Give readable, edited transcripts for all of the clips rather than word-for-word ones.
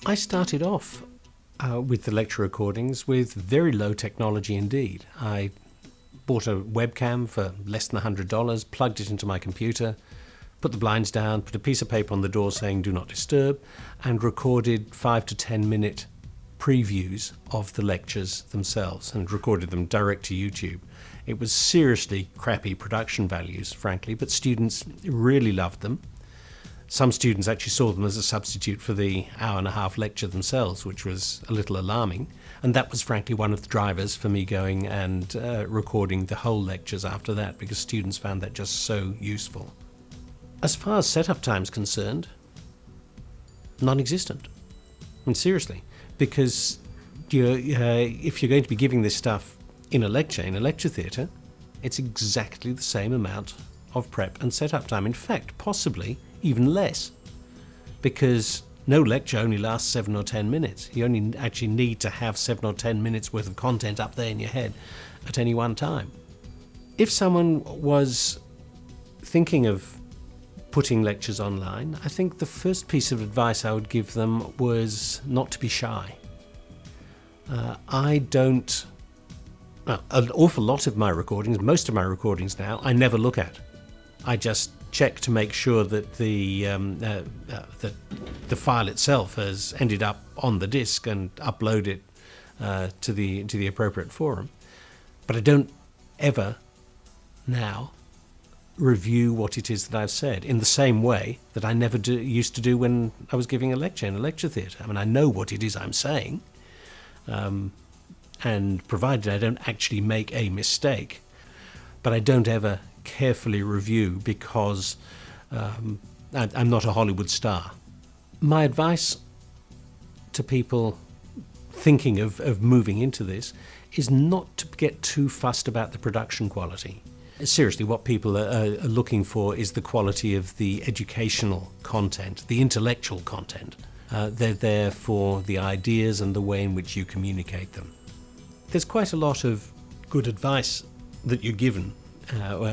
I started off with the lecture recordings with very low technology indeed. I bought a webcam for less than $100, plugged it into my computer, put the blinds down, put a piece of paper on the door saying do not disturb, and recorded 5 to 10 minute previews of the lectures themselves and recorded them direct to YouTube. It was seriously crappy production values, frankly, but students really loved them. Some students actually saw them as a substitute for the hour-and-a-half lecture themselves, which was a little alarming. And that was frankly one of the drivers for me going and recording the whole lectures after that, because students found that just so useful. As far as setup time's concerned, non-existent. I mean, seriously, because if you're going to be giving this stuff in a lecture theatre, it's exactly the same amount of prep and setup time. In fact, possibly even less, because no lecture only lasts 7 or 10 minutes. You only actually need to have 7 or 10 minutes worth of content up there in your head at any one time. If someone was thinking of putting lectures online, I think the first piece of advice I would give them was not to be shy. An awful lot of my recordings, most of my recordings now, I never look at. I just check to make sure that the file itself has ended up on the disk and upload it to the appropriate forum. But I don't ever now review what it is that I've said in the same way that I never used to do when I was giving a lecture in a lecture theatre. I mean, I know what it is I'm saying, and provided I don't actually make a mistake, but I don't ever carefully review because I'm not a Hollywood star. My advice to people thinking of moving into this is not to get too fussed about the production quality. Seriously, what people are looking for is the quality of the educational content, the intellectual content. They're there for the ideas and the way in which you communicate them. There's quite a lot of good advice that you're given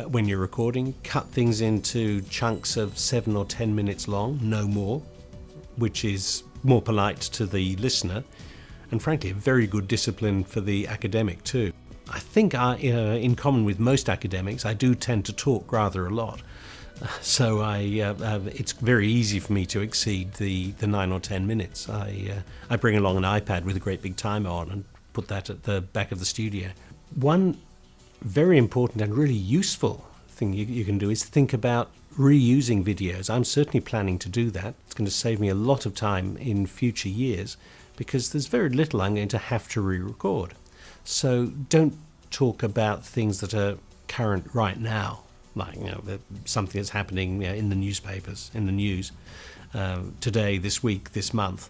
when you're recording. Cut things into chunks of 7 or 10 minutes long, no more, which is more polite to the listener, and frankly a very good discipline for the academic too. I think in common with most academics, I do tend to talk rather a lot, so it's very easy for me to exceed the 9 or 10 minutes. I bring along an iPad with a great big timer on and put that at the back of the studio. One very important and really useful thing you can do is think about reusing videos. I'm certainly planning to do that. It's going to save me a lot of time in future years because there's very little I'm going to have to re-record. So don't talk about things that are current right now, like something that's happening in the newspapers, in the news, today, this week, this month,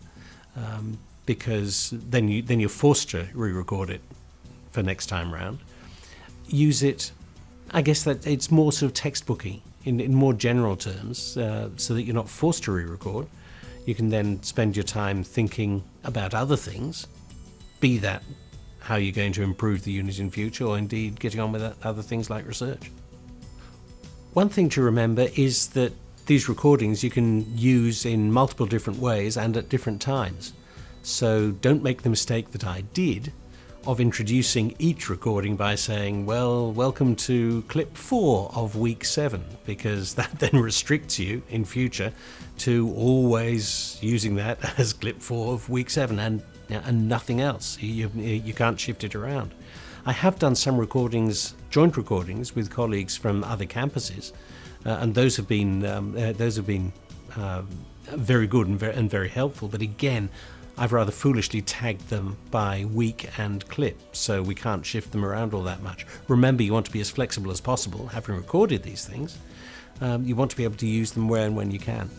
because then you're forced to re-record it for next time round. Use it, I guess that it's more sort of textbooky in more general terms, so that you're not forced to re-record. You can then spend your time thinking about other things, be that how you're going to improve the unit in future, or indeed getting on with other things like research. One thing to remember is that these recordings you can use in multiple different ways and at different times. So don't make the mistake that I did of introducing each recording by saying, well, welcome to clip 4 of week 7, because that then restricts you in future to always using that as clip 4 of week 7 and nothing else. You can't shift it around. I have done some recordings, joint recordings with colleagues from other campuses, and those have been very good and very helpful. But again, I've rather foolishly tagged them by week and clip, so we can't shift them around all that much. Remember, you want to be as flexible as possible, having recorded these things. You want to be able to use them where and when you can.